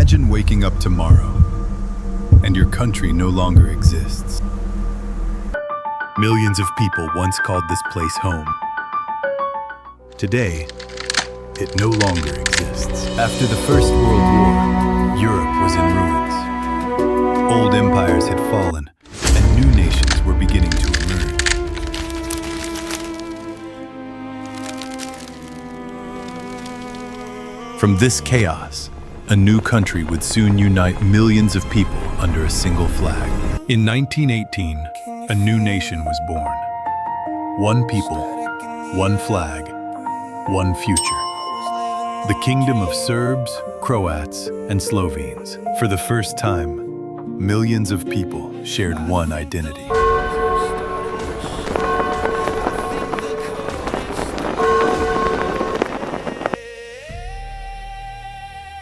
Imagine waking up tomorrow and your country no longer exists. Millions of people once called this place home. Today, it no longer exists. After the First World War, Europe was in ruins. Old empires had fallen, and new nations were beginning to emerge. From this chaos, a new country would soon unite millions of people under a single flag. In 1918, a new nation was born. One people, one flag, one future. The Kingdom of Serbs, Croats, and Slovenes. For the first time, millions of people shared one identity.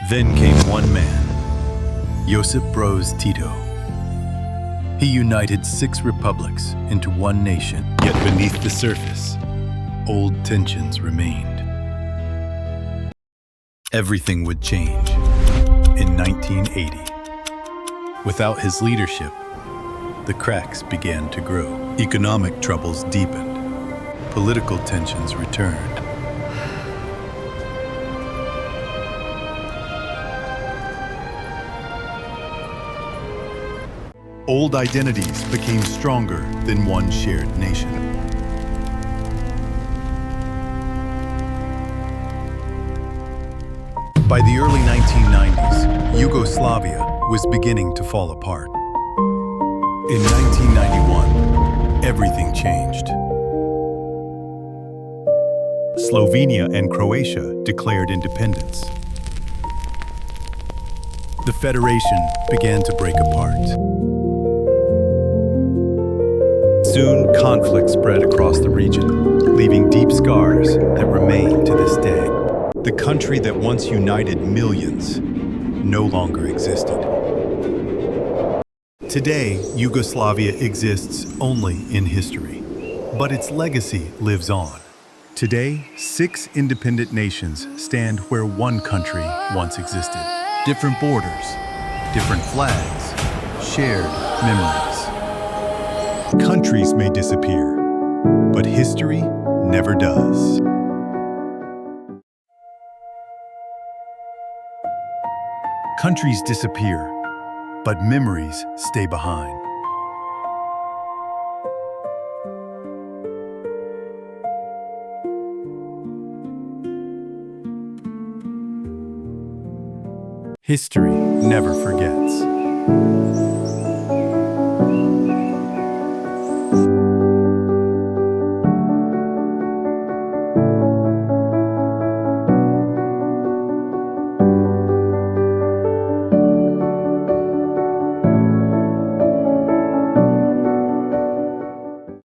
Then came one man, Josip Broz Tito. He united 6 republics into one nation, yet beneath the surface, old tensions remained. Everything would change in 1980. Without his leadership, the cracks began to grow. Economic troubles deepened. Political tensions returned. Old identities became stronger than one shared nation. By the early 1990s, Yugoslavia was beginning to fall apart. In 1991, everything changed. Slovenia and Croatia declared independence. The Federation began to break apart. Soon, conflict spread across the region, leaving deep scars that remain to this day. The country that once united millions no longer existed. Today, Yugoslavia exists only in history, but its legacy lives on. Today, 6 independent nations stand where one country once existed. Different borders, different flags, shared memories. Countries may disappear, but history never does. Countries disappear, but memories stay behind. History never forgets.